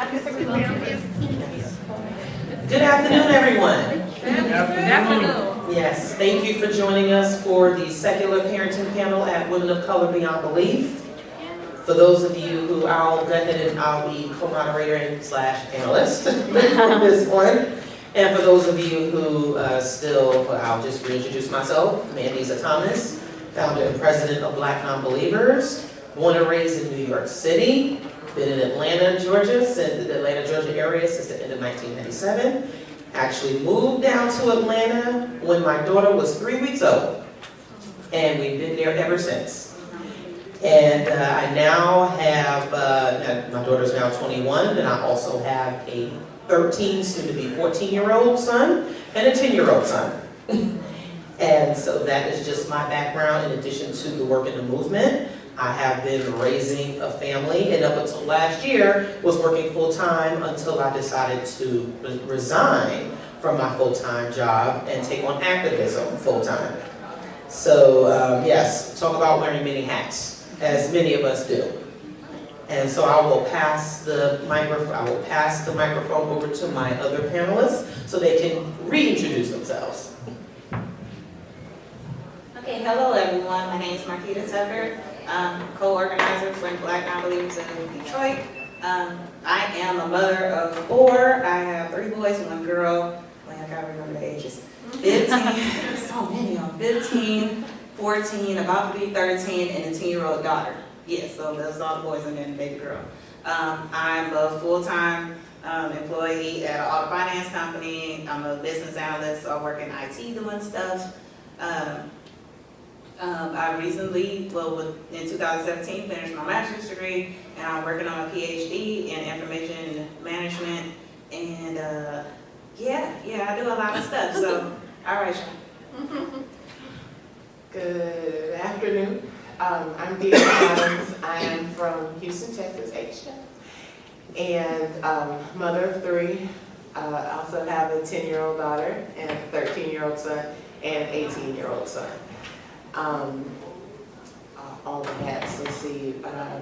Good afternoon, everyone. Good afternoon. Yes, thank you for joining us for the Secular Parenting Panel at Women of Color Beyond Belief. For those of you who I'll go ahead and I'll be co-moderator and / panelist for this one. And for those of you who I'll just reintroduce myself. Mandisa Thomas, founder and president of Black Non-Believers, born and raised in New York City, been in Atlanta, Georgia, the Atlanta, Georgia area since the end of 1997. Actually moved down to Atlanta when my daughter was 3 weeks old. And we've been there ever since. And I now have, my daughter's now 21, and I also have a 13, soon to be 14-year-old son, and a 10-year-old son. And so that is just my background in addition to the work in the movement. I have been raising a family, and up until last year, was working full-time until I decided to resign from my full-time job and take on activism full-time. So yes, talk about wearing many hats, as many of us do. And so I will pass the microphone over to my other panelists so they can reintroduce themselves. Okay, hello everyone. My name is Marquita Tucker. I'm co-organizer for Black Non-Believers in Detroit. I am a mother of 4. I have 3 boys and 1 girl. Well, I gotta remember the ages. 15, so many of them. 15, 14, about to be 13, and a 10-year-old daughter. Yes, so those are all the boys and then the baby girl. I'm a full-time employee at an auto finance company. I'm a business analyst, so I work in IT doing stuff. I recently, in 2017, finished my master's degree, and I'm working on a PhD in information management, and yeah, I do a lot of stuff, so, all right, Sean. Good afternoon. I'm Deanna Adams. I am from Houston, Texas, Asia, and mother of 3. I also have a 10-year-old daughter and a 13-year-old son and an 18-year-old son. All the hats. Let's see.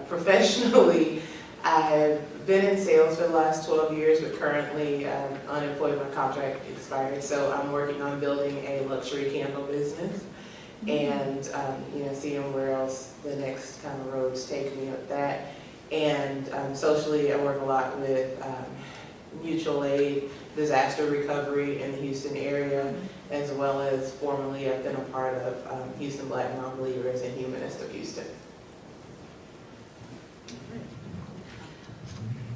Professionally, I've been in sales for the last 12 years, but currently unemployed. My contract expired, so I'm working on building a luxury candle business, and seeing where else the next kind of roads take me with that. And socially, I work a lot with mutual aid, disaster recovery in the Houston area, as well as formerly I've been a part of Houston Black Non-Believers and Humanists of Houston.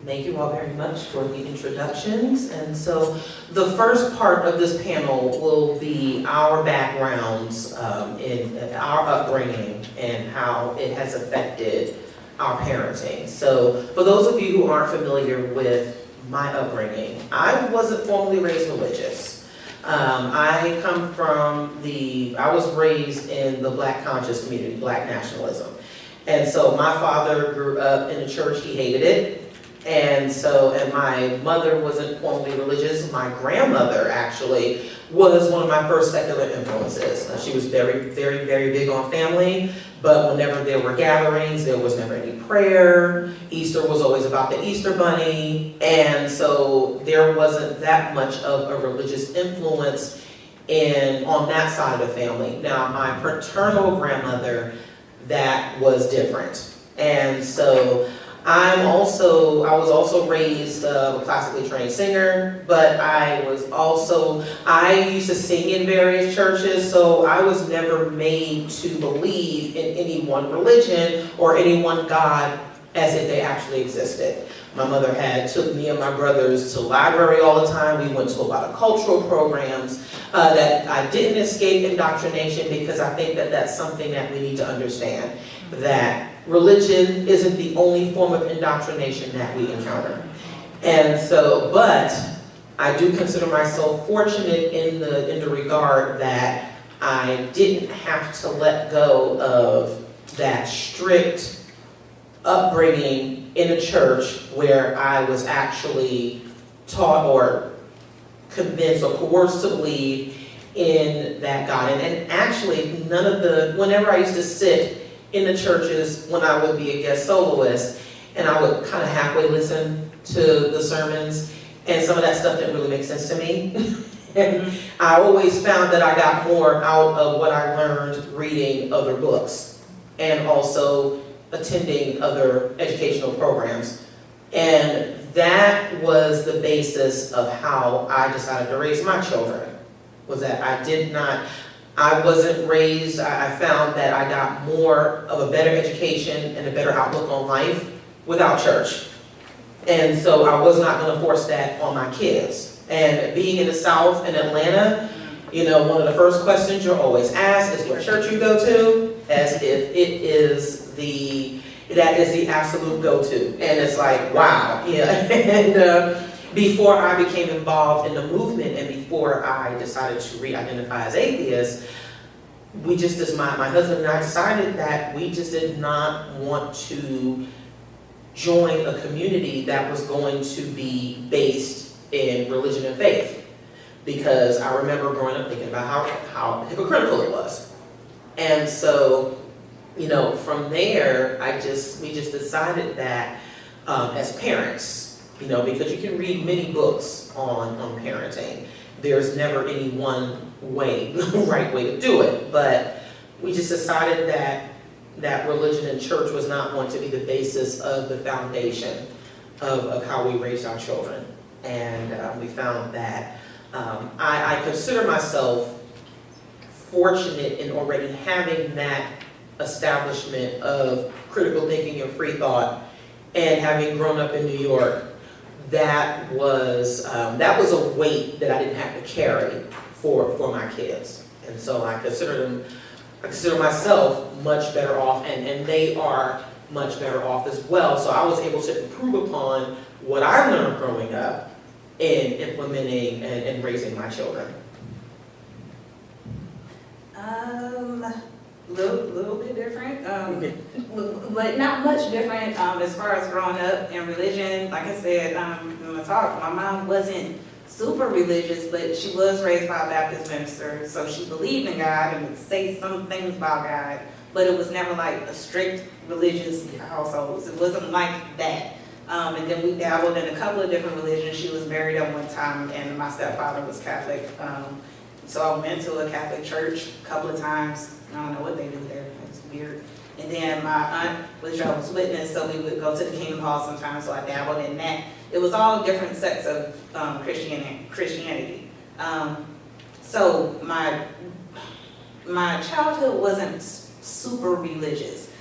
Thank you all very much for the introductions. And so the first part of this panel will be our backgrounds in our upbringing and how it has affected our parenting. So for those of you who aren't familiar with my upbringing, I wasn't formally raised religious. I was raised in the Black conscious community, Black nationalism. And so my father grew up in a church, he hated it. And my mother wasn't formally religious. My grandmother actually was one of my first secular influences. She was very, very, very big on family, but whenever there were gatherings, there was never any prayer. Easter was always about the Easter bunny. And so there wasn't that much of a religious influence on that side of the family. Now, my paternal grandmother, that was different. And so I was also raised a classically trained singer, but I used to sing in various churches, so I was never made to believe in any one religion or any one God as if they actually existed. My mother took me and my brothers to the library all the time. We went to a lot of cultural programs that I didn't escape indoctrination, because I think that that's something that we need to understand, that religion isn't the only form of indoctrination that we encounter. And so, but I do consider myself fortunate in the regard that I didn't have to let go of that strict upbringing in a church where I was actually taught or convinced or coerced to believe in that God. And actually, whenever I used to sit in the churches when I would be a guest soloist, and I would kind of halfway listen to the sermons, and some of that stuff didn't really make sense to me. And I always found that I got more out of what I learned reading other books and also attending other educational programs. And that was the basis of how I decided to raise my children, was that I wasn't raised, I found that I got more of a better education and a better outlook on life without church. And so I was not going to force that on my kids. And being in the South in Atlanta, you know, one of the first questions you're always asked is what church you go to, as if that is the absolute go-to. And it's like, wow, yeah. And before I became involved in the movement and before I decided to re-identify as atheist, we just, as my husband and I decided that we just did not want to join a community that was going to be based in religion and faith. Because I remember growing up thinking about how hypocritical it was. And so, you know, from there, we just decided that as parents, you know, because you can read many books on parenting, there's never any one way, right way to do it. But we just decided that religion and church was not going to be the basis of the foundation of how we raised our children. And we found that I consider myself fortunate in already having that establishment of critical thinking and free thought, and having grown up in New York, that was a weight that I didn't have to carry for my kids. And so I consider myself much better off, and they are much better off as well. So I was able to improve upon what I learned growing up in implementing and raising my children. Little bit different, but not much different as far as growing up in religion. Like I said in my talk, my mom wasn't super religious, but she was raised by a Baptist minister, so she believed in God and would say some things about God, but it was never like a strict religious household. It wasn't like that. And then we dabbled in a couple of different religions. She was married at one time, and my stepfather was Catholic. So I went to a Catholic church a couple of times. I don't know what they do there. It's weird. And then my aunt was Jehovah's Witness, so we would go to the Kingdom Hall sometimes, so I dabbled in that. It was all different sects of Christianity. So my childhood wasn't super religious.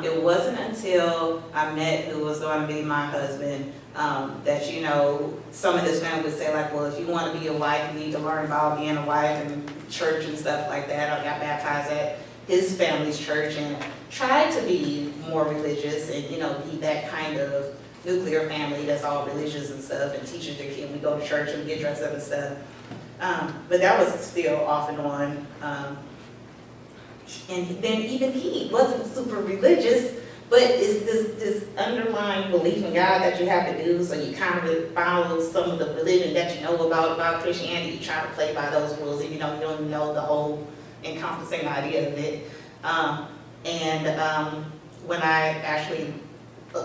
It wasn't until I met who was going to be my husband that, you know, some of his family would say, like, well, if you want to be a wife, you need to learn about being a wife and church and stuff like that. I got baptized at his family's church and tried to be more religious and, you know, be that kind of nuclear family that's all religious and stuff and teachers their kids. We go to church and get dressed up and stuff. But that was still off and on. And then even he wasn't super religious, but it's this underlying belief in God that you have to do, so you kind of follow some of the religion that you know about Christianity. You try to play by those rules, even though you don't know the whole encompassing idea of it. When I actually,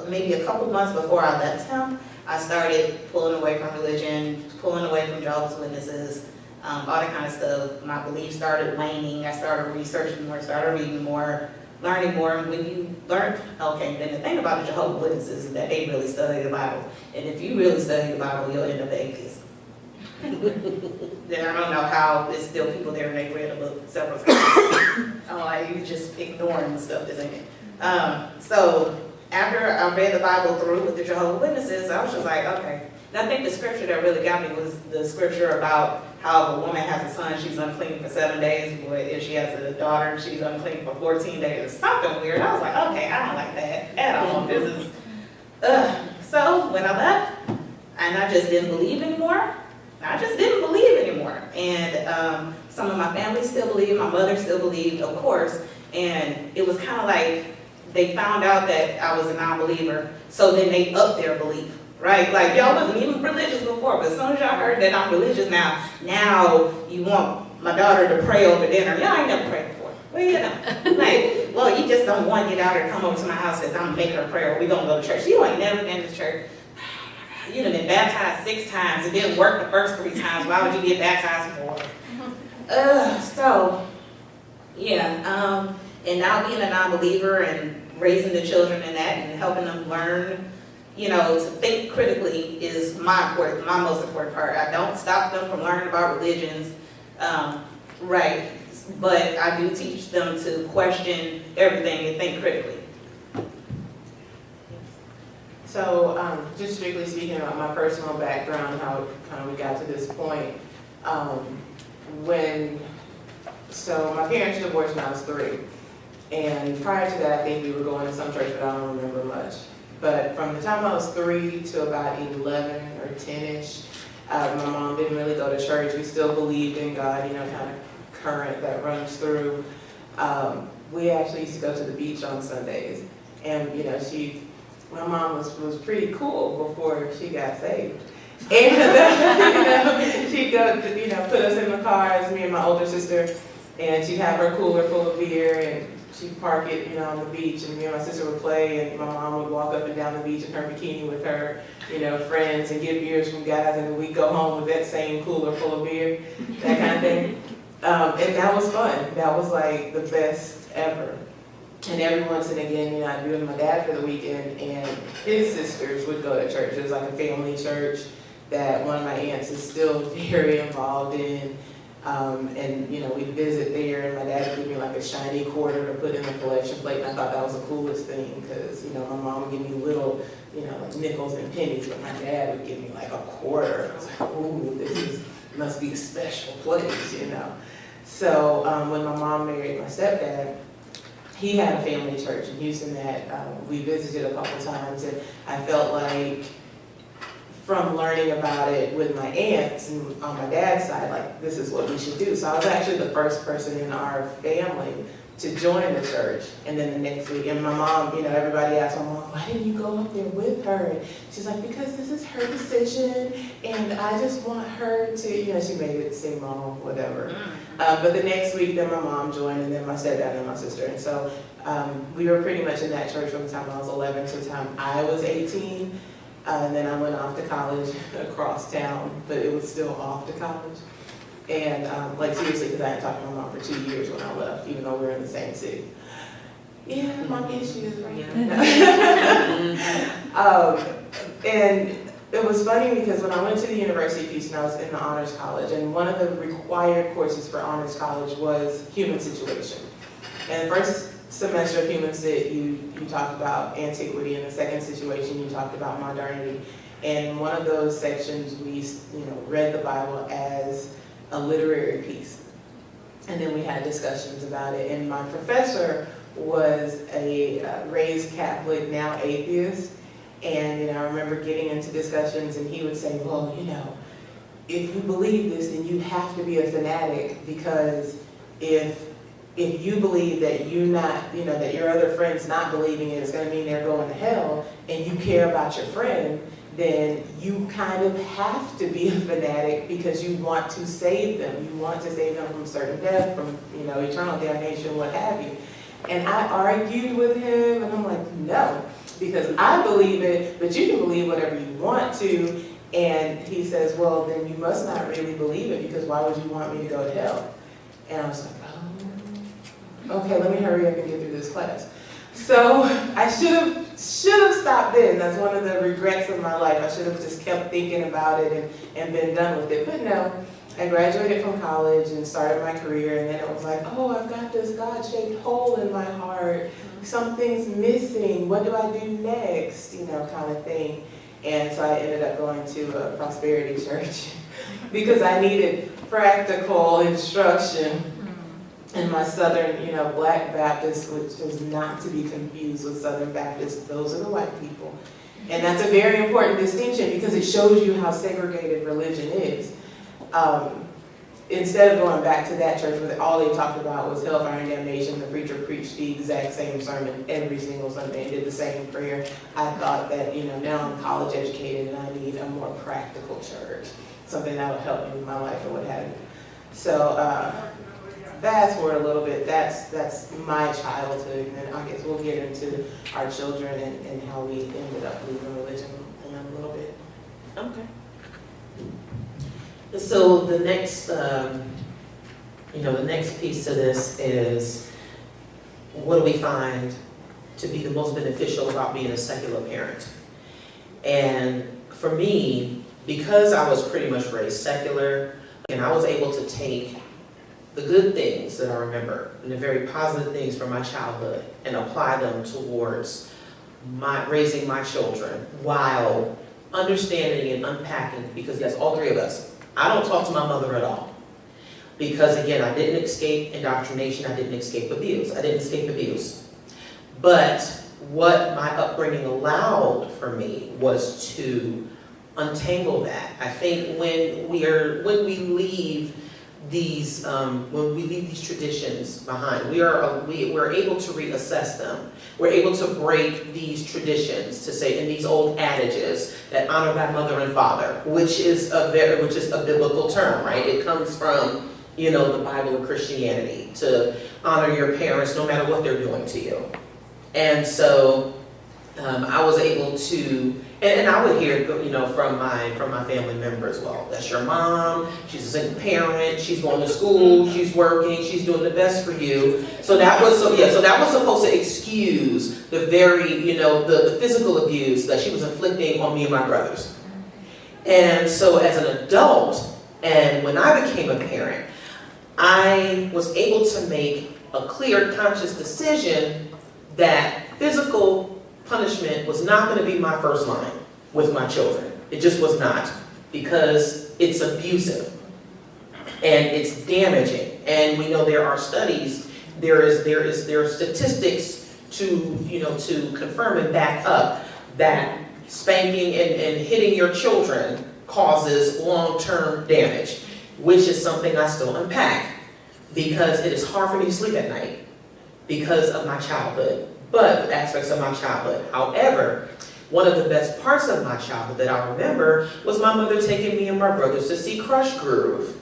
maybe a couple months before I left him, I started pulling away from religion, pulling away from Jehovah's Witnesses, all that kind of stuff. My beliefs started waning. I started researching more, started reading more, learning more. And when you learn, then the thing about the Jehovah's Witnesses is that they really study the Bible. And if you really study the Bible, you'll end up atheist. Then I don't know how there's still people there and they've read the book several times. You just ignoring the stuff that's in it. So after I read the Bible through with the Jehovah's Witnesses, I was just like, okay. And I think the scripture that really got me was the scripture about how if a woman has a son, she's unclean for 7 days, but if she has a daughter, she's unclean for 14 days. Or something weird. I was like, okay, I don't like that at all. This is, So when I left, and I just didn't believe anymore. And some of my family still believed, my mother still believed, of course. And it was kind of like they found out that I was a non-believer, so then they upped their belief. Right? Like, y'all wasn't even religious before, but as soon as y'all heard that I'm religious now you want my daughter to pray over dinner. Y'all ain't never prayed before. Well, you know. Like, well, you just don't want your daughter to come over to my house because I'm making her prayer. We're going to go to church. You ain't never been to church. you've been baptized 6 times. It didn't work the first 3 times. Why would you get baptized more? And now being a non-believer and raising the children in that and helping them learn, to think critically is my most important part. I don't stop them from learning about religions, right? But I do teach them to question everything and think critically. So, just strictly speaking about my personal background, how kind of we got to this point, so my parents divorced when I was 3. And prior to that, I think we were going to some church, but I don't remember much. But from the time I was 3 to about 11 or 10-ish, my mom didn't really go to church. We still believed in God, kind of current that runs through. We actually used to go to the beach on Sundays. And, my mom was pretty cool before she got saved. And, she'd go, put us in the cars, me and my older sister, and she'd have her cooler full of beer, and she'd park it, on the beach, and me and my sister would play, and my mom would walk up and down the beach in her bikini with her, friends, and get beers from guys, and then we'd go home with that same cooler full of beer, that kind of thing. And that was fun. That was like the best ever. And every once and again, I'd be with my dad for the weekend, and his sisters would go to church. It was like a family church that one of my aunts is still very involved in. And we'd visit there, and my dad would give me like a shiny quarter to put in the collection plate, and I thought that was the coolest thing, because my mom would give me little, like nickels and pennies, but my dad would give me like a quarter. I was like, ooh, must be a special place, So when my mom married my stepdad, he had a family church in Houston that we visited a couple times, and I felt like from learning about it with my aunts and on my dad's side, like, this is what we should do. So I was actually the first person in our family to join the church. And then the next week, and my mom, everybody asked my mom, why didn't you go up there with her? And she's like, because this is her decision, and I just want her to, she made it seem all whatever. But the next week, then my mom joined, and then my stepdad and my sister. And so we were pretty much in that church from the time I was 11 to the time I was 18. And then I went off to college across town, but it was still off to college. And seriously, because I hadn't talked to my mom for 2 years when I left, even though we were in the same city. Yeah, mom issues, right? And it was funny because when I went to the University of Houston, I was in the honors college, and one of the required courses for honors college was human situation. And the first semester of human sit, you talked about antiquity, and the second situation you talked about modernity. And one of those sections we read the Bible as a literary piece, and then we had discussions about it. And my professor was a raised Catholic, now atheist, and I remember getting into discussions, and he would say, well, if you believe this, then you have to be a fanatic, because if you believe that that your other friend's not believing it, it's going to mean they're going to hell, and you care about your friend, then you kind of have to be a fanatic because you want to save them. You want to save them from certain death, from eternal damnation, what have you. And I argued with him, and I'm like, no, because I believe it, but you can believe whatever you want to. And he says, well, then you must not really believe it, because why would you want me to go to hell? And I was like, okay, let me hurry up and get through this class. So I should have stopped then. That's one of the regrets of my life. I should have just kept thinking about it and been done with it. But no, I graduated from college and started my career, and then it was like, oh, I've got this God-shaped hole in my heart. Something's missing. What do I do next? Kind of thing. And so I ended up going to a prosperity church because I needed practical instruction. And my Southern, Black Baptist, which is not to be confused with Southern Baptists, those are the white people. And that's a very important distinction because it shows you how segregated religion is. Instead of going back to that church where all they talked about was hellfire and damnation, the preacher preached the exact same sermon every single Sunday and did the same prayer, I thought that, now I'm college educated and I need a more practical church, something that will help me with my life or what have you. So, fast forward a little bit, that's my childhood, and I guess we'll get into our children and how we ended up leaving religion in a little bit. Okay. So the next, the next piece to this is, what do we find to be the most beneficial about being a secular parent? And for me, because I was pretty much raised secular, and I was able to take the good things that I remember and the very positive things from my childhood and apply them towards raising my children while understanding and unpacking, because yes, all three of us, I don't talk to my mother at all. Because again, I didn't escape indoctrination, I didn't escape abuse. But what my upbringing allowed for me was to untangle that. I think when we leave these traditions behind, we're able to reassess them. We're able to break these traditions, to say in these old adages that honor thy mother and father, which is a biblical term, right? It comes from the Bible of Christianity, to honor your parents no matter what they're doing to you. And so I was able to, and I would hear from my family members, well, that's your mom, she's a single parent, she's going to school, she's working, she's doing the best for you. So that was supposed to excuse the very, the physical abuse that she was inflicting on me and my brothers. And so as an adult, and when I became a parent, I was able to make a clear, conscious decision that physical punishment was not going to be my first line with my children. It just was not, because it's abusive and it's damaging. And we know there are studies, there are statistics to confirm and back up that spanking and hitting your children causes long-term damage, which is something I still unpack, because it is hard for me to sleep at night because of my childhood, but aspects of my childhood. However, one of the best parts of my childhood that I remember was my mother taking me and my brothers to see Crush Groove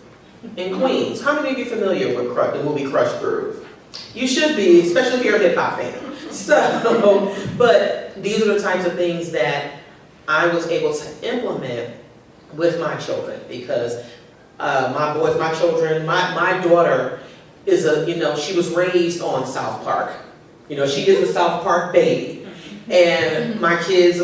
in Queens. How many of you are familiar with the movie Crush Groove? You should be, especially if you're a hip hop fan. So, but these are the types of things that I was able to implement with my children, because my daughter is she was raised on South Park. She is a South Park baby. And my kids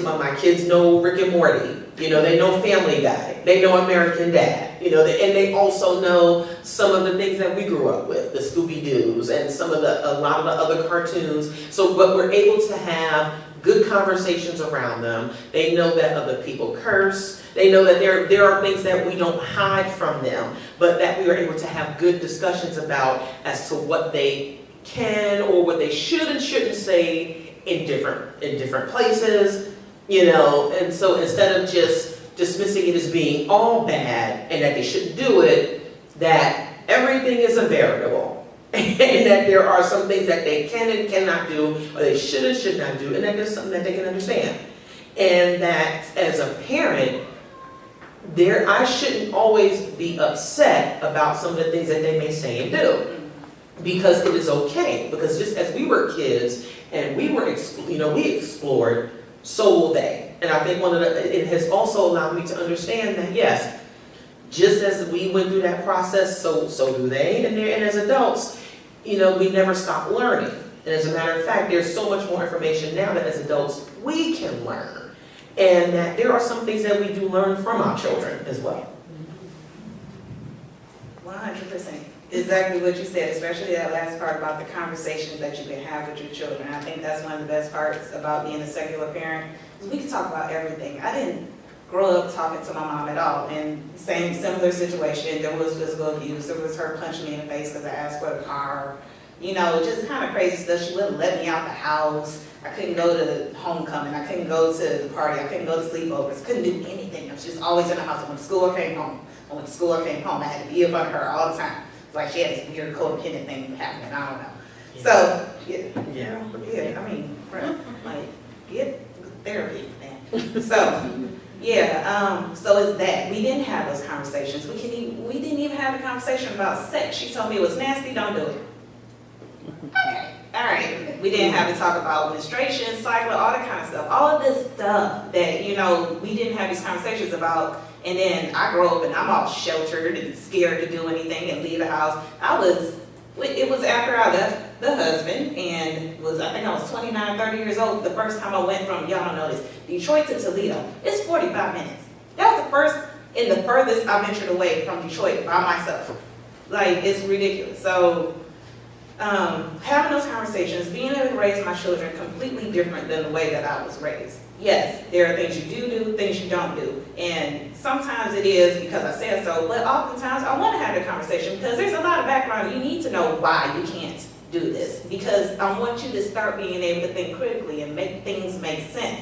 know Rick and Morty. They know Family Guy. They know American Dad. And they also know some of the things that we grew up with, the Scooby-Doos and a lot of the other cartoons. So, but we're able to have good conversations around them. They know that other people curse. They know that there are things that we don't hide from them, but that we are able to have good discussions about as to what they can or what they should and shouldn't say in different places, and so instead of just dismissing it as being all bad and that they shouldn't do it, that everything is a variable. And that there are some things that they can and cannot do, or they should and should not do, and that there's something that they can understand. And that as a parent, I shouldn't always be upset about some of the things that they may say and do. Because it is okay. Because just as we were kids and we explored, so will they. And I think it has also allowed me to understand that yes, just as we went through that process, so do they. And as adults, we never stop learning. And as a matter of fact, there's so much more information now that as adults we can learn. And that there are some things that we do learn from our children as well. 100%. Exactly what you said, especially that last part about the conversations that you can have with your children. I think that's one of the best parts about being a secular parent. We can talk about everything. I didn't grow up talking to my mom at all. And similar situation, there was physical abuse. There was her punching me in the face because I asked for a car. Just kind of crazy stuff. She wouldn't let me out the house. I couldn't go to homecoming. I couldn't go to the party. I couldn't go to sleepovers. Couldn't do anything. I was just always in the house. I went to school, I came home. I went to school, I came home. I had to be up under her all the time. It's like she had this weird codependent thing happening. I don't know. Yeah. So, get therapy, man. So it's that. We didn't have those conversations. We didn't even have a conversation about sex. She told me it was nasty, don't do it. Okay. I All right, we didn't have to talk about menstruation, cycle, all that kind of stuff. All of this stuff that, you know, we didn't have these conversations about. And then I grow up and I'm all sheltered and scared to do anything and leave the house. It was after I left the husband and I think I was 29, 30 years old. The first time I went from, y'all don't know this, Detroit to Toledo. It's 45 minutes. That was the first and the furthest I ventured away from Detroit by myself. Like, it's ridiculous. So, having those conversations, being able to raise my children completely different than the way that I was raised. Yes, there are things you do, things you don't do. And sometimes it is because I said so, but oftentimes I want to have a conversation because there's a lot of background. You need to know why you can't do this because I want you to start being able to think critically and make things make sense.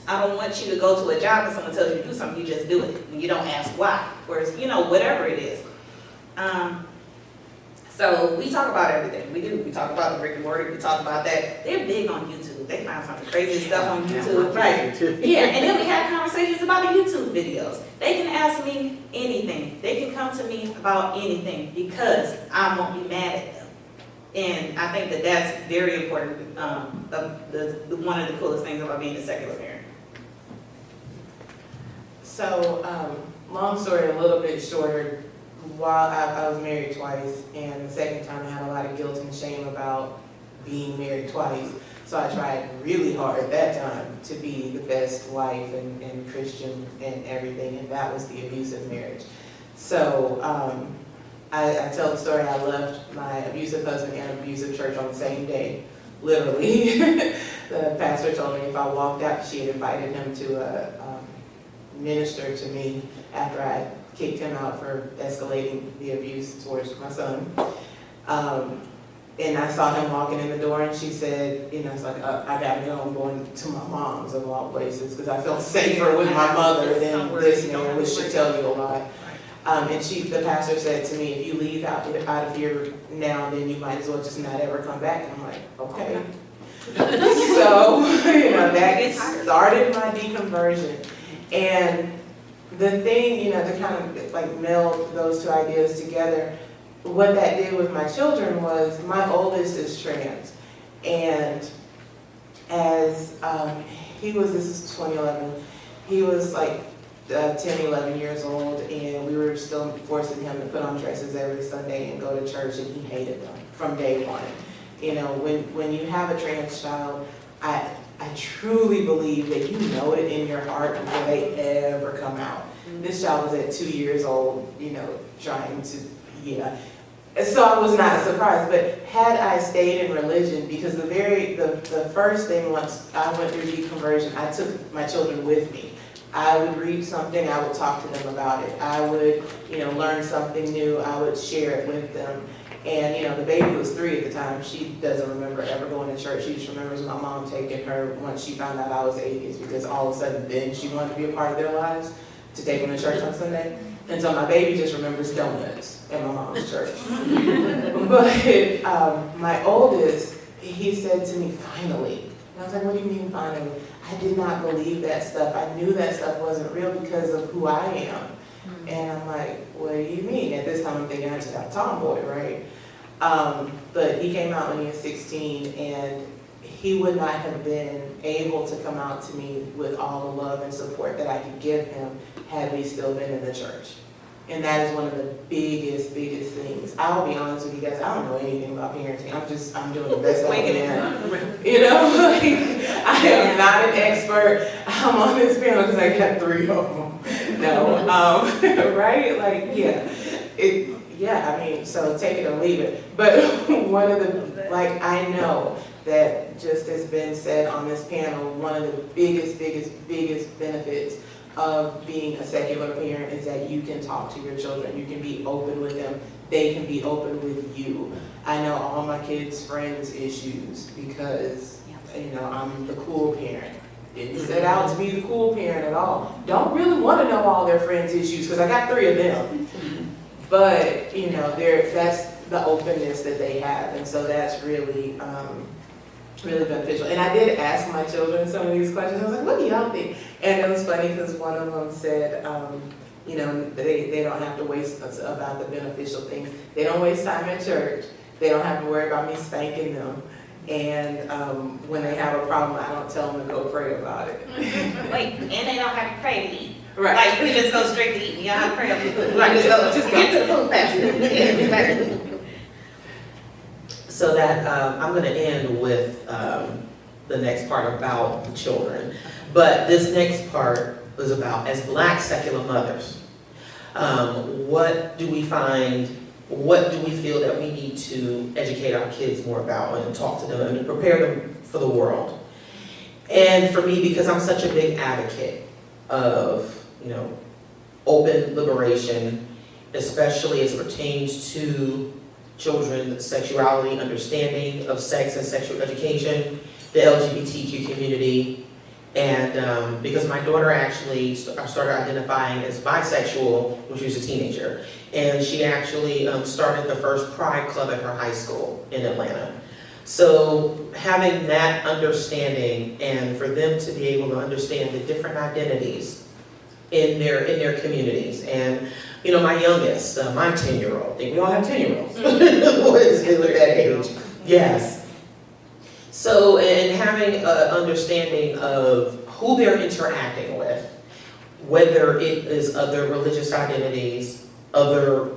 I don't want you to go to a job and someone tells you to do something, you just do it. And you don't ask why. Whereas, you know, whatever it is. So we talk about everything. We do. We talk about the Rick and Morty. We talk about that. They're big on YouTube. They find some crazy stuff on YouTube. Right. Yeah. And then we had conversations about the YouTube videos. They can ask me anything. They can come to me about anything because I won't be mad at them. And I think that that's very important. One of the coolest things about being a secular parent. So, long story, a little bit shorter. While I was married twice, and the second time I had a lot of guilt and shame about being married twice. So I tried really hard that time to be the best wife and Christian and everything, and that was the abusive marriage. So I tell the story, I left my abusive husband and abusive church on the same day, literally. The pastor told me if I walked out, she had invited him to minister to me after I kicked him out for escalating the abuse towards my son. And I saw him walking in the door and she said, you know, it's like, I gotta go, I'm going to my mom's of all places because I felt safer with my mother than this man, which should tell you a lot. And the pastor said to me, if you leave out of here now, then you might as well just not ever come back. And I'm like, okay. So, you know, that started my deconversion. And the thing, you know, to kind of like meld those two ideas together, what that did with my children was my oldest is trans. And as this is 2011, he was like 10, 11 years old, and we were still forcing him to put on dresses every Sunday and go to church, and he hated them from day one. You know, when you have a trans child, I truly believe that you know it in your heart before they ever come out. This child was at 2 years old, you know, trying to, yeah. So I was not surprised, but had I stayed in religion, because the first thing once I went through deconversion, I took my children with me. I would read something, I would talk to them about it. I would, you know, learn something new, I would share it with them. And, you know, the baby was 3 at the time. She doesn't remember ever going to church. She just remembers my mom taking her once she found out I was atheist, because all of a sudden then she wanted to be a part of their lives, to take them to church on Sunday. And so my baby just remembers donuts at my mom's church. But my oldest, he said to me, finally. And I was like, what do you mean finally? I did not believe that stuff. I knew that stuff wasn't real because of who I am. And I'm like, what do you mean? At this time, I'm thinking I just got a tomboy, right? But he came out when he was 16, and he would not have been able to come out to me with all the love and support that I could give him had we still been in the church. And that is one of the biggest things. I'll be honest with you guys, I don't know anything about parenting. I'm doing the best I can. You know, like, I am not an expert. I'm on this panel because I got 3 of them. No, right? Like, yeah. I mean, so take it or leave it. But one of the, like, I know that just as been said on this panel, one of the biggest benefits of being a secular parent is that you can talk to your children. You can be open with them. They can be open with you. I know all my kids' friends' issues because, you know, I'm the cool parent. Didn't set out to be the cool parent at all. Don't really want to know all their friends' issues because I got 3 of them. But, you know, that's the openness that they have. And so that's really beneficial. And I did ask my children some of these questions. I was like, what do y'all think? And it was funny because one of them said, you know, they don't have to waste about the beneficial things. They don't waste time at church. They don't have to worry about me spanking them. And when they have a problem, I don't tell them to go pray about it. Wait, and they don't have to pray to eat. Right. Like, you just go straight to eat, you don't have to pray over the food. Right, Just get to the food basket. So that, I'm gonna end with the next part about the children. But this next part was about, as Black secular mothers, what do we find, what do we feel that we need to educate our kids more about and talk to them and prepare them for the world? And for me, because I'm such a big advocate of, open liberation, especially as it pertains to children's sexuality, understanding of sex and sexual education, the LGBTQ community, and because my daughter actually started identifying as bisexual when she was a teenager, and she actually started the first Pride Club at her high school in Atlanta. So having that understanding, and for them to be able to understand the different identities in their communities, and my youngest, my 10-year-old, I think we all have 10-year-olds, is at that age, yes. So, and having an understanding of who they're interacting with, whether it is other religious identities, other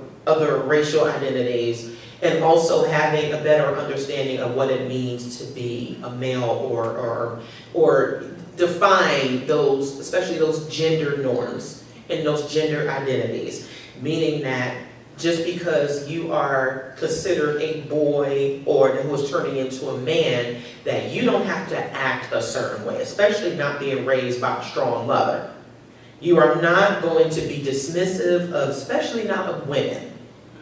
racial identities, and also having a better understanding of what it means to be a male or define those, especially those gender norms and those gender identities, meaning that just because you are considered a boy or who is turning into a man, that you don't have to act a certain way, especially not being raised by a strong mother. You are not going to be dismissive of, especially not of women.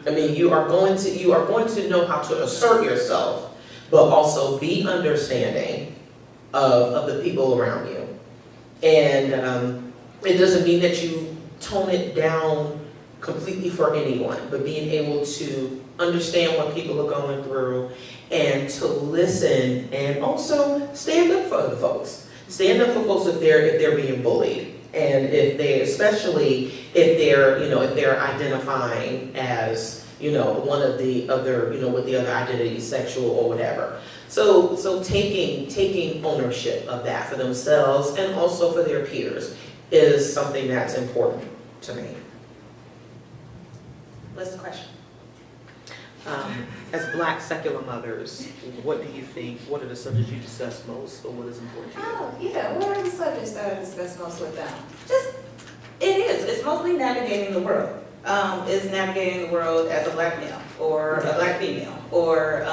I mean, you are going to know how to assert yourself, but also be understanding of the people around you. And it doesn't mean that you tone it down completely for anyone, but being able to understand what people are going through and to listen, and also stand up for other folks. Stand up for folks if they're being bullied, and especially if they're identifying as one of the other with the other identity, sexual or whatever. So taking ownership of that for themselves and also for their peers is something that's important to me. What's the question? As Black secular mothers, what do you think? What are the subjects you discuss most, or what is important to you? Oh, yeah, what are the subjects that I discuss most with them? It's mostly navigating the world. It's navigating the world as a Black male, or a Black female, or,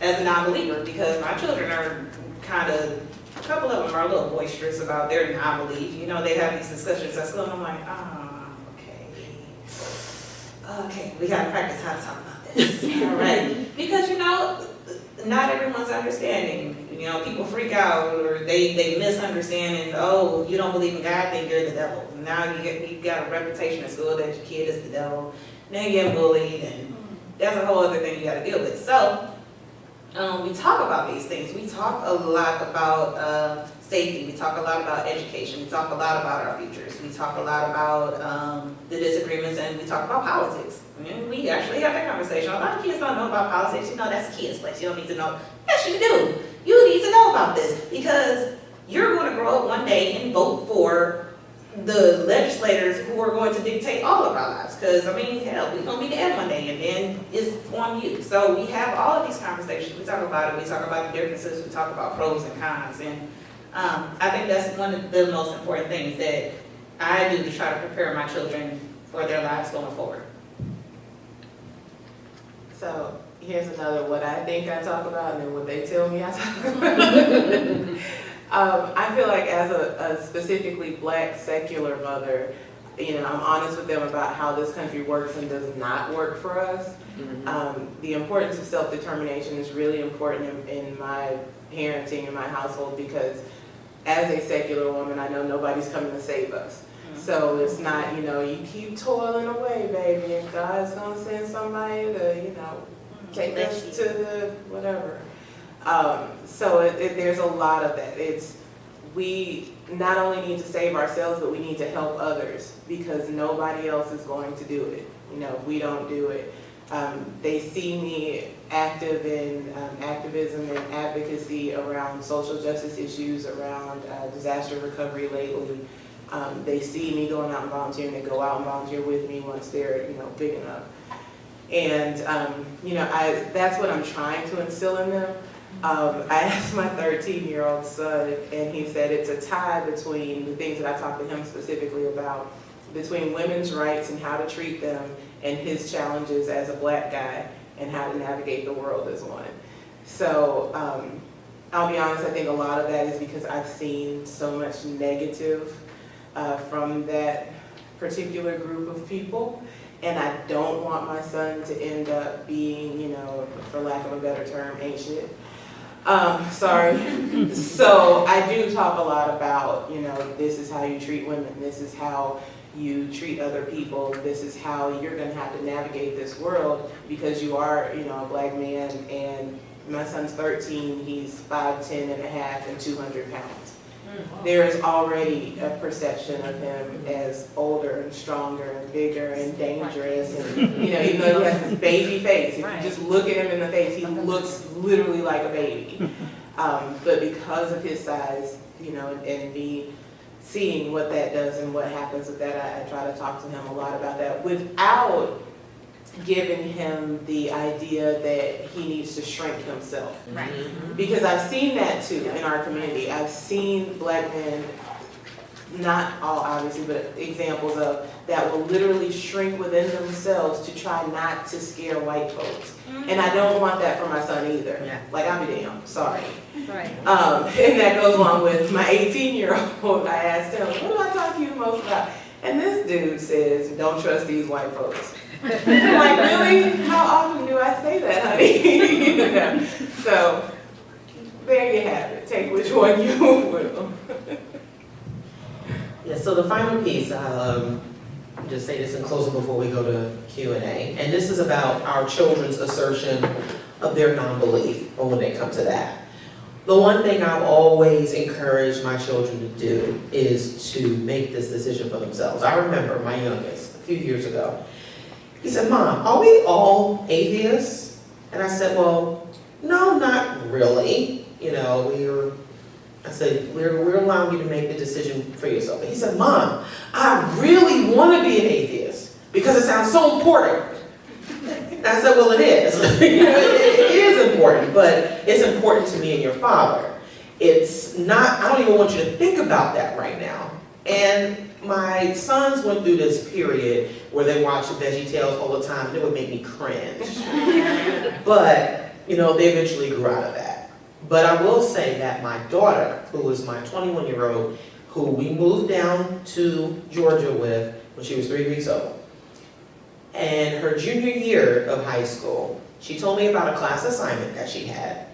as a non-believer, because my children are a couple of them are a little boisterous about their non-belief. They have these discussions at school, and I'm like, okay, we gotta practice how to talk about this, all right? Because, not everyone's understanding. People freak out, or they misunderstand, and, oh, you don't believe in God, then you're the devil. Now you got a reputation at school that your kid is the devil, now you get bullied, and that's a whole other thing you gotta deal with. So, we talk about these things. We talk a lot about safety. We talk a lot about education. We talk a lot about our futures. We talk a lot about the disagreements, and we talk about politics. We actually have that conversation. A lot of kids don't know about politics. That's a kid's place. You don't need to know. Yes, you do. You need to know about this, because you're going to grow up one day and vote for the legislators who are going to dictate all of our lives. Because, hell, we're going to be dead one day, and then it's on you. So we have all of these conversations. We talk about it. We talk about the differences. We talk about pros and cons. And I think that's one of the most important things that I do to try to prepare my children for their lives going forward. So here's another what I think I talk about and then what they tell me I talk about. I feel like as a specifically Black secular mother, I'm honest with them about how this country works and does not work for us. Mm-hmm. The importance of self-determination is really important in my parenting in my household, because as a secular woman, I know nobody's coming to save us. Mm-hmm. So it's not, you keep toiling away, baby, and God's gonna send somebody to, take us to the whatever. So there's a lot of that. We not only need to save ourselves, but we need to help others, because nobody else is going to do it. If we don't do it. They see me active in activism and advocacy around social justice issues, around disaster recovery lately. They see me going out and volunteering. They go out and volunteer with me once they're, big enough. And, that's what I'm trying to instill in them. I asked my 13-year-old son, and he said it's a tie between the things that I talked to him specifically about, between women's rights and how to treat them, and his challenges as a Black guy and how to navigate the world as one. So I'll be honest, I think a lot of that is because I've seen so much negative from that particular group of people. And I don't want my son to end up being, for lack of a better term, ain't shit. Sorry. So I do talk a lot about, this is how you treat women. This is how you treat other people. This is how you're going to have to navigate this world because you are, a Black man. And my son's 13. He's 5'10" and a half and 200 pounds. There is already a perception of him as older and stronger and bigger and dangerous, and even though he has this baby face, if you just look at him in the face, he looks literally like a baby. But because of his size, and me seeing what that does and what happens with that, I try to talk to him a lot about that without giving him the idea that he needs to shrink himself. Right. Because I've seen that too in our community. I've seen Black men, not all obviously, but examples of that will literally shrink within themselves to try not to scare white folks. And I don't want that for my son either. Yeah. Like, I'll be damned, sorry. Right. And that goes along with my 18-year-old. I asked him, what do I talk to you the most about? And this dude says, don't trust these white folks. I'm like, really? How often do I say that, honey? So, there you have it. Take which one you will. Yeah, so the final piece, I'll just say this in closing before we go to Q&A. And this is about our children's assertion of their non-belief, or when they come to that. The one thing I've always encouraged my children to do is to make this decision for themselves. I remember my youngest, a few years ago, he said, Mom, are we all atheists? And I said, well, no, not really. I said, we're allowing you to make the decision for yourself. And he said, Mom, I really want to be an atheist because it sounds so important. And I said, well, it is. It is important, but it's important to me and your father. It's not, I don't even want you to think about that right now. And my sons went through this period where they watched VeggieTales all the time, and it would make me cringe. But, they eventually grew out of that. But I will say that my daughter, who is my 21-year-old, who we moved down to Georgia with when she was 3 weeks old, and her junior year of high school, she told me about a class assignment that she had,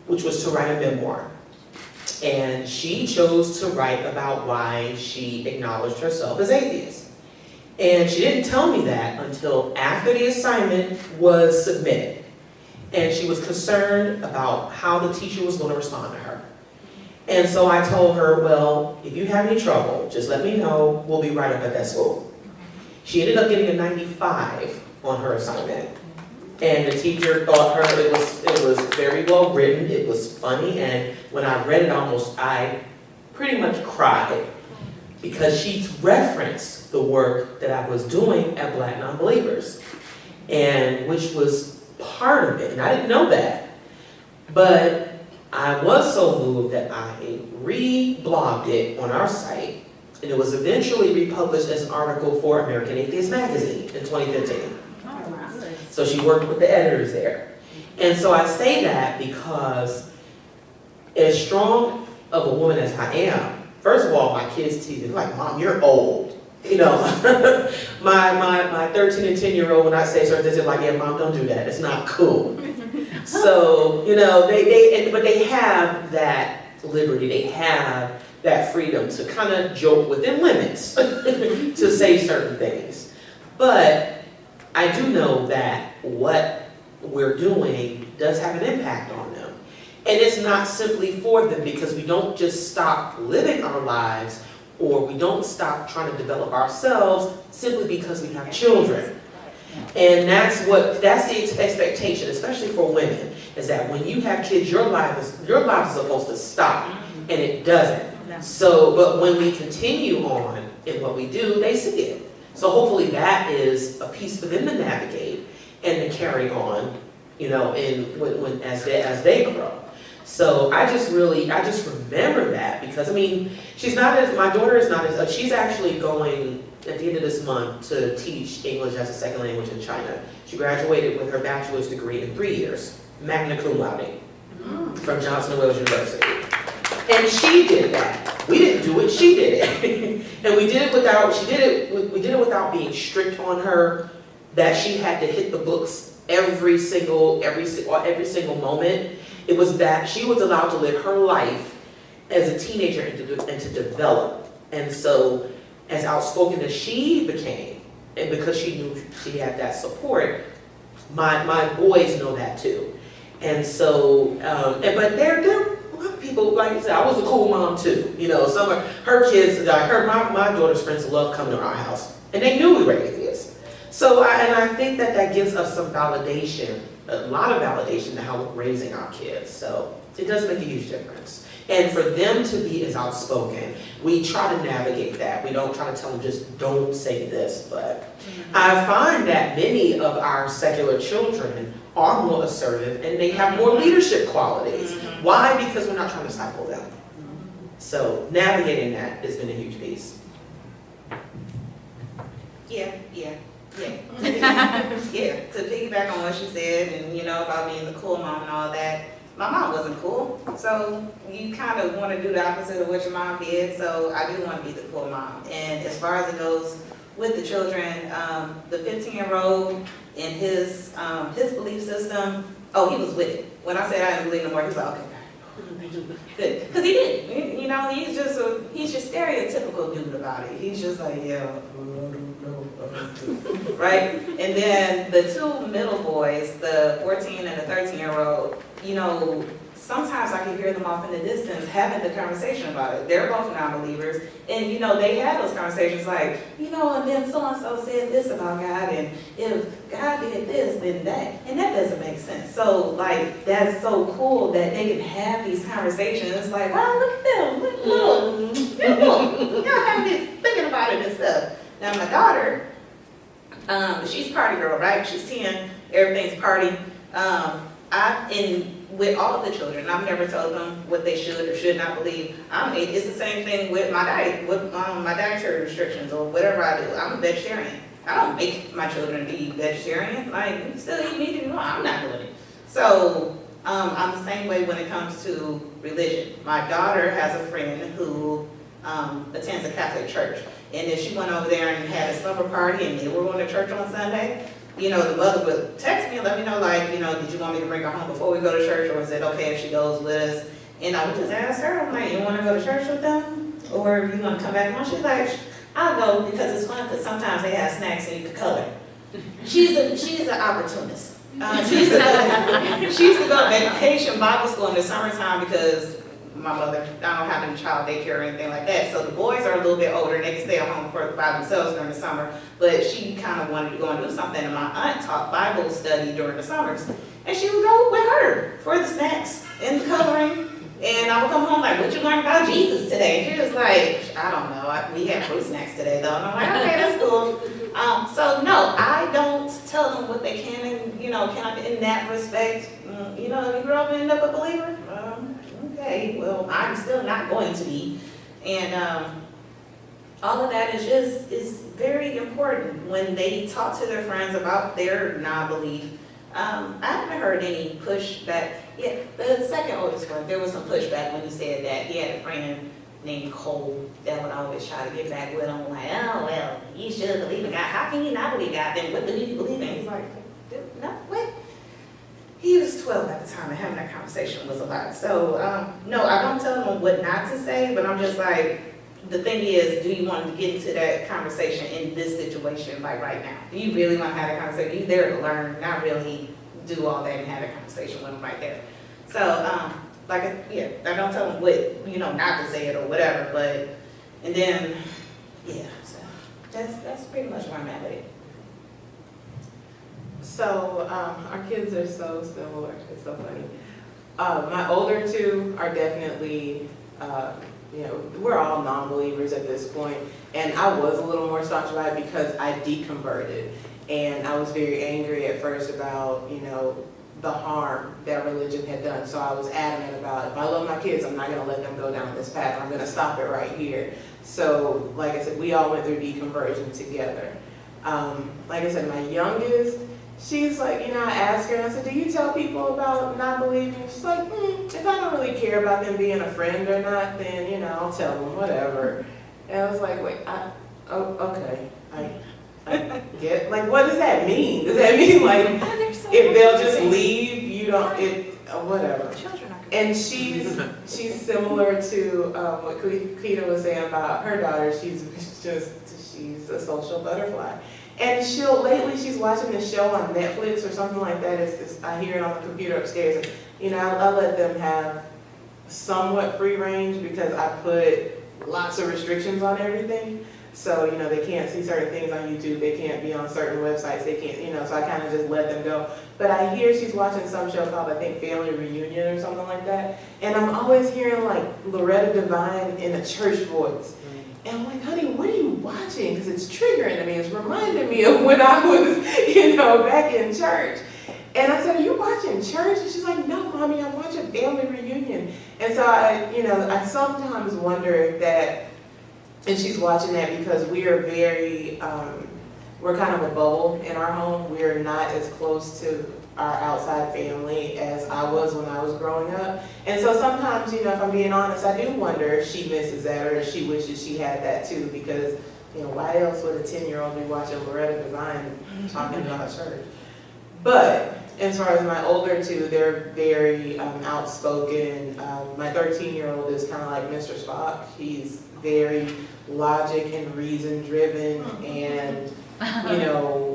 which was to write a memoir. And she chose to write about why she acknowledged herself as atheist. And she didn't tell me that until after the assignment was submitted. And she was concerned about how the teacher was going to respond to her. And so I told her, well, if you have any trouble, just let me know. We'll be right up at that school. She ended up getting a 95 on her assignment. And the teacher thought it was very well written, it was funny, and when I read it I pretty much cried because she referenced the work that I was doing at Black Nonbelievers, and which was part of it, and I didn't know that. But I was so moved that I re-blogged it on our site, and it was eventually republished as an article for American Atheist Magazine in 2015. So she worked with the editors there. And so I say that because as strong of a woman as I am, first of all, my kids tease me, like, Mom, you're old. My 13 and 10-year-old, when I say certain things, they're like, yeah, Mom, don't do that. It's not cool. So, but they have that liberty. They have that freedom to kind of joke within limits to say certain things. But I do know that what we're doing does have an impact on them. And it's not simply for them, because we don't just stop living our lives, or we don't stop trying to develop ourselves simply because we have children. And that's the expectation, especially for women, is that when you have kids, your life is supposed to stop, and it doesn't. So, but when we continue on in what we do, they see it. So hopefully that is a piece for them to navigate and to carry on, as they grow. So I just remember that, because my daughter is not as, she's actually going at the end of this month to teach English as a second language in China. She graduated with her bachelor's degree in 3 years, magna cum laude, from Johnson & Wales University. And she did that. We didn't do it, she did it. And we did it without being strict on her, that she had to hit the books every single moment. It was that she was allowed to live her life as a teenager and to develop. And so, as outspoken as she became, and because she knew she had that support, my boys know that too. And so, but there are a lot of people, like I said, I was a cool mom too. Some of her kids, my daughter's friends love coming to our house, and they knew we were atheists. So, I think that gives us some validation, a lot of validation to how we're raising our kids. So it does make a huge difference. And for them to be as outspoken, we try to navigate that. We don't try to tell them just don't say this, but I find that many of our secular children are more assertive and they have more leadership qualities. Why? Because we're not trying to stifle them. So navigating that has been a huge piece. Yeah. To piggyback on what she said, and about being the cool mom and all that, my mom wasn't cool, so you kind of want to do the opposite of what your mom did. So I do want to be the cool mom. And as far as it goes with the children, the 15-year-old and his belief system, he was with it. When I said I didn't believe no more, he was like, okay, good, because he did. He's just stereotypical dude about it. He's just like, yeah, right? And then the two middle boys, the 14 and the 13-year-old, sometimes I can hear them off in the distance having the conversation about it. They're both non-believers, and they had those conversations like, and then so-and-so said this about God, and if God did this, then that, and that doesn't make sense. So, like, that's so cool that they can have these conversations. It's like, wow, look at them, look, y'all have this, thinking about it and stuff. Now, my daughter, she's a party girl, right? She's 10, everything's party. With all of the children, I've never told them what they should or should not believe. It's the same thing with my diet, with my dietary restrictions or whatever I do. I'm a vegetarian. I don't make my children be vegetarian. Like, you still eat meat, I'm not doing it. So I'm the same way when it comes to religion. My daughter has a friend who attends a Catholic church. And if she went over there and had a slumber party and they were going to church on Sunday, the mother would text me and let me know, like, did you want me to bring her home before we go to church, or is it okay if she goes with us? And I would just ask her, I'm like, you want to go to church with them? Or you want to come back home? She's like, I'll go because it's fun, because sometimes they have snacks and you can color. She's an opportunist. She used to go to vacation Bible school in the summertime because my mother, I don't have any child daycare or anything like that. So the boys are a little bit older and they can stay at home by themselves during the summer. But she kind of wanted to go and do something. And my aunt taught Bible study during the summers. And she would go with her for the snacks and the coloring. And I would come home like, what you learned about Jesus today? And she was like, I don't know. We had fruit snacks today though. And I'm like, okay, that's cool. So no, I don't tell them what they can and, cannot in that respect. If you grow up and end up a believer, okay, well, I'm still not going to be. And all of that is very important when they talk to their friends about their non-belief. I haven't heard any pushback. Yeah, the second oldest one, there was some pushback when he said that. He had a friend named Cole that would always try to get back with him, like, oh, well, you should believe in God. How can you not believe God? Then what do you believe in? He's like, no, what? He was 12 at the time, and having that conversation was a lot. So, no, I don't tell them what not to say, but I'm just like, the thing is, do you want to get into that conversation in this situation, like right now? Do you really want to have that conversation? You're there to learn, not really do all that and have a conversation with them right there. So, I don't tell them what, not to say it or whatever, but, and then, yeah, so that's pretty much where I'm at with it. So, our kids are so similar, it's so funny. My older two are definitely, we're all non-believers at this point, and I was a little more staunch about it because I deconverted, and I was very angry at first about, the harm that religion had done. So I was adamant about, if I love my kids, I'm not gonna let them go down this path, I'm gonna stop it right here. So, like I said, we all went through deconversion together. Like I said, my youngest, she's like, I asked her, and I said, do you tell people about not believing? She's like, if I don't really care about them being a friend or not, then, I'll tell them, whatever. And I was like, wait, okay. I get, like, what does that mean? Does that mean, like, if they'll just leave, whatever. And she's similar to what Marquita was saying about her daughter. She's a social butterfly. And lately she's watching this show on Netflix or something like that. I hear it on the computer upstairs. And, I let them have somewhat free range because I put lots of restrictions on everything. So, they can't see certain things on YouTube. They can't be on certain websites. They can't, so I kind of just let them go. But I hear she's watching some show called, I think, Family Reunion or something like that. And I'm always hearing, like, Loretta Devine in a church voice. And I'm like, honey, what are you watching? Because it's triggering to me. It's reminding me of when I was, back in church. And I said, are you watching church? And she's like, no, Mommy, I'm watching Family Reunion. And so I sometimes wonder if that, and she's watching that because we are we're kind of a bubble in our home. We're not as close to our outside family as I was when I was growing up. And so sometimes, if I'm being honest, I do wonder if she misses that or if she wishes she had that too, because, why else would a 10-year-old be watching Loretta Devine talking about church? But as far as my older two, they're very outspoken. My 13-year-old is kind of like Mr. Spock. He's very logic and reason driven, and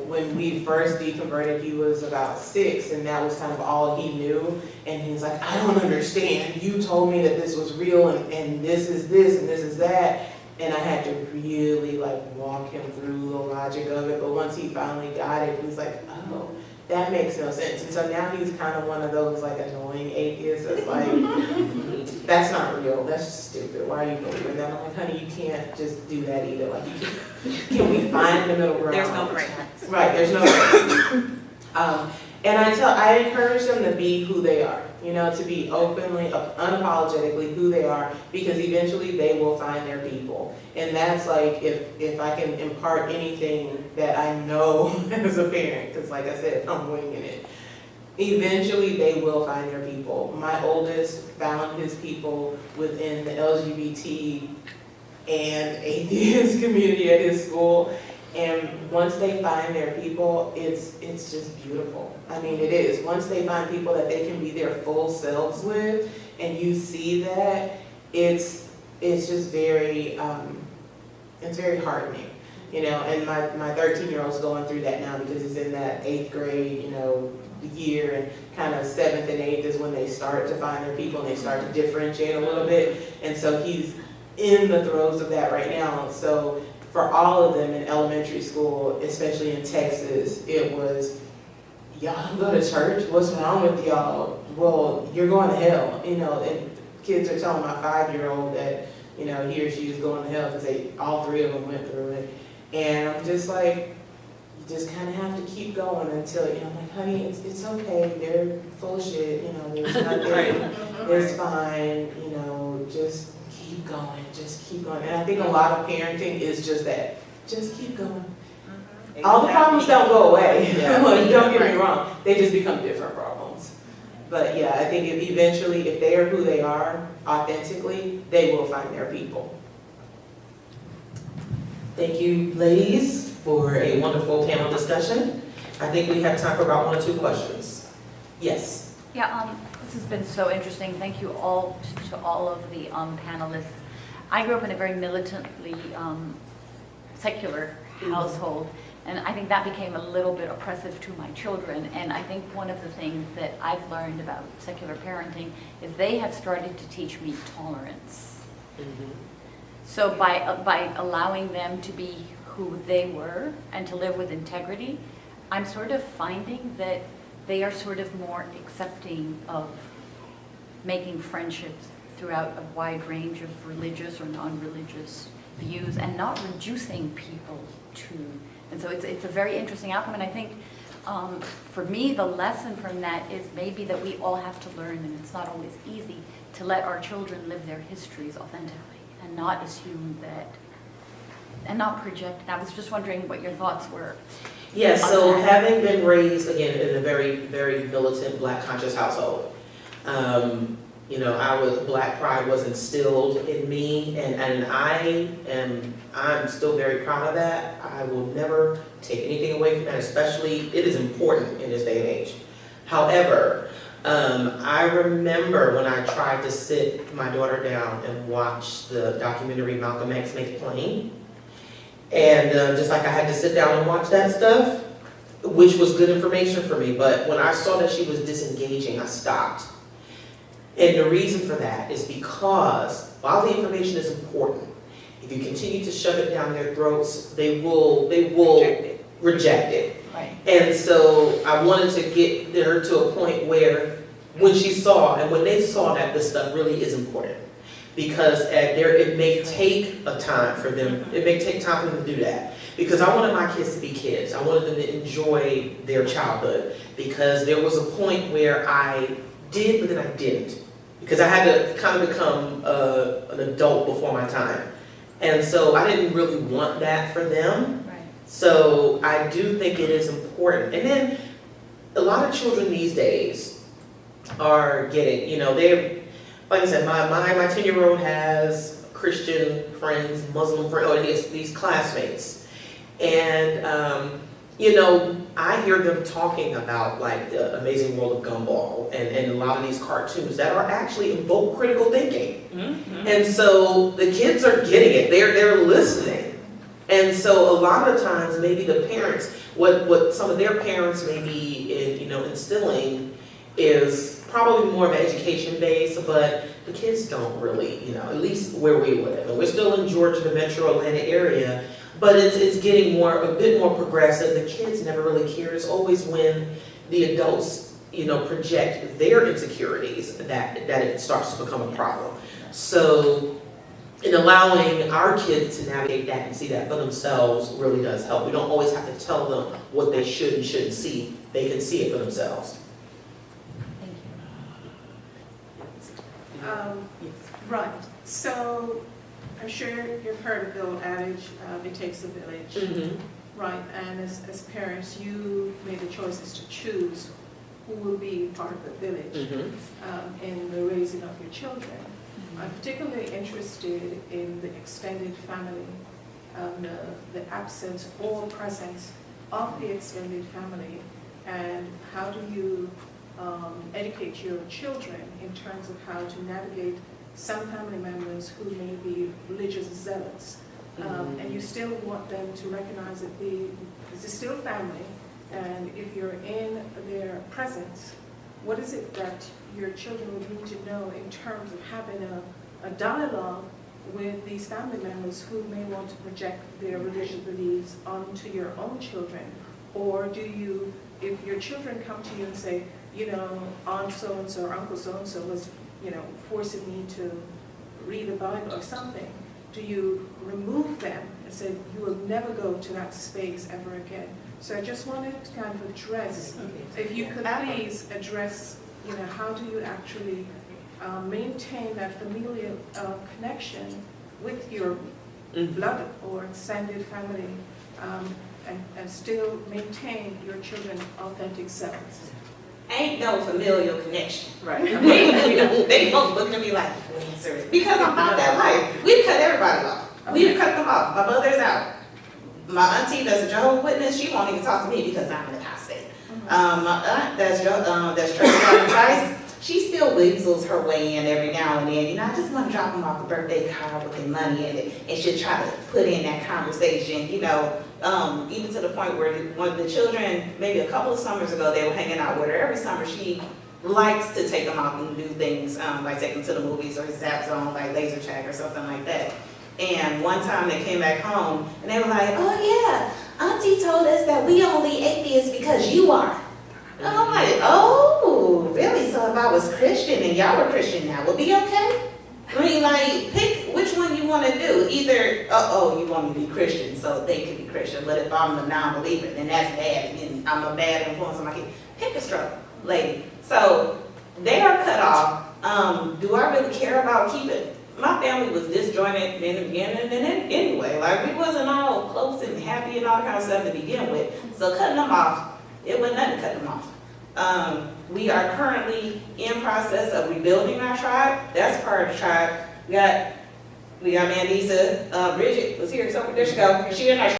when we first deconverted, he was about 6, and that was kind of all he knew. And he's like, I don't understand. You told me that this was real, and this is this, and this is that. And I had to really walk him through the logic of it. But once he finally got it, he was like, oh, that makes no sense. And so now he's kind of one of those annoying atheists that's like, that's not real, that's just stupid, why are you believing that? I'm like, honey, you can't just do that either. Can we find the middle ground? There's no gray. Right, there's no gray. And I encourage them to be who they are, to be openly, unapologetically who they are, because eventually they will find their people. And that's if I can impart anything that I know as a parent, because like I said, I'm winging it. Eventually they will find their people. My oldest found his people within the LGBT and atheist community at his school. And once they find their people, it's just beautiful. I mean, it is. Once they find people that they can be their full selves with, and you see that, it's just very, it's very heartening, And my 13-year-old's going through that now because he's in that 8th grade, year, and kind of 7th and 8th is when they start to find their people and they start to differentiate a little bit. And so he's in the throes of that right now. So for all of them in elementary school, especially in Texas, it was, y'all don't go to church? What's wrong with y'all? Well, you're going to hell, and kids are telling my 5-year-old that, he or she is going to hell because all 3 of them went through it. And I'm just like, you just kind of have to keep going until, I'm like, honey, it's okay, they're full of shit, there's nothing, it's fine, just keep going, just keep going. And I think a lot of parenting is just that, just keep going. All the problems don't go away, don't get me wrong, they just become different problems. But yeah, I think eventually, if they are who they are, authentically, they will find their people. Thank you, ladies, for a wonderful panel discussion. I think we have time for about 1 or 2 questions. Yes. Yeah, this has been so interesting. Thank you all to all of the panelists. I grew up in a very militantly secular household, and I think that became a little bit oppressive to my children. And I think one of the things that I've learned about secular parenting is they have started to teach me tolerance. Mm-hmm. So by allowing them to be who they were and to live with integrity, I'm sort of finding that they are sort of more accepting of making friendships throughout a wide range of religious or non-religious views and not reducing people to, and so it's a very interesting outcome. And I think for me, the lesson from that is maybe that we all have to learn, and it's not always easy, to let our children live their histories authentically and not assume that, and not project. And I was just wondering what your thoughts were. Yes, so having been raised, again, in a very, very militant Black conscious household, you know, Black pride was instilled in me, and I'm still very proud of that. I will never take anything away from that, especially, it is important in this day and age. However, I remember when I tried to sit my daughter down and watch the documentary Malcolm X Make It Plain, and just like I had to sit down and watch that stuff, which was good information for me, but when I saw that she was disengaging, I stopped. And the reason for that is because while the information is important, if you continue to shove it down their throats, they will reject it. Right. And so I wanted to get her to a point where when they saw that this stuff really is important, because it may take time for them to do that. Because I wanted my kids to be kids. I wanted them to enjoy their childhood, because there was a point where I did, but then I didn't. Because I had to kind of become an adult before my time. And so I didn't really want that for them. Right. So I do think it is important. And then a lot of children these days are getting, you know, like I said, my 10-year-old has Christian friends, Muslim friends, or these classmates. And, you know, I hear them talking about like the Amazing World of Gumball and a lot of these cartoons that are actually invoke critical thinking. Mm-hmm. And so the kids are getting it. They're listening. And so a lot of times maybe the parents, what some of their parents may be instilling is probably more of an education base, but the kids don't really, you know, at least where we live. And we're still in Georgia, the metro Atlanta area. But it's getting a bit more progressive. The kids never really care. It's always when the adults, you know, project their insecurities that it starts to become a problem. So in allowing our kids to navigate that and see that for themselves really does help. We don't always have to tell them what they should and shouldn't see. They can see it for themselves. Thank you. Right. So I'm sure you've heard the old adage, it takes a village. Mm-hmm. Right. And as parents, you made the choices to choose who will be part of the village in the raising of your children. I'm particularly interested in the extended family, the absence or presence of the extended family, and how do you educate your children in terms of how to navigate some family members who may be religious zealots, and you still want them to recognize that this is still family, and if you're in their presence, what is it that your children would need to know in terms of having a dialogue with these family members who may want to project their religious beliefs onto your own children? Or do you, if your children come to you and say, you know, Aunt so-and-so or Uncle so-and-so was, you know, forcing me to read the Bible or something, do you remove them and say, you will never go to that space ever again? So I just wanted to kind of address, if you could please address, you know, how do you actually maintain that familial connection with your blood or extended family, and still maintain your children's authentic selves? Ain't no familial connection. Right. They both looking at me like, serious. Because I'm about that life. We've cut everybody off. We've cut them off. My mother's out. My auntie that's a Jehovah's Witness, she won't even talk to me because I'm an apostate. My aunt that's Church of Christ, she still weasels her way in every now and then. You know, I just want to drop them off a birthday card with their money in it, and she'll try to put in that conversation, you know, even to the point where one of the children, maybe a couple of summers ago, they were hanging out with her. Every summer she likes to take them out and do things, like take them to the movies or Zap Zone, like laser tag or something like that. And one time they came back home and they were like, oh yeah, Auntie told us that we only atheists because you are. And I'm like, oh, really? So if I was Christian and y'all were Christian, that would be okay? I mean, like, pick which one you want to do. Either, you want me to be Christian, so they can be Christian. But if I'm a non-believer, then that's bad, and then I'm a bad influence on my kids. Pick a struggle, lady. So they are cut off. Do I really care about keeping? My family was disjointed in the beginning, and then anyway, like we wasn't all close and happy and all kind of stuff to begin with. So cutting them off, it wasn't nothing to cut them off. We are currently in process of rebuilding our tribe. That's part of the tribe. We got Mandisa, Bridget was here, so there she go. She in our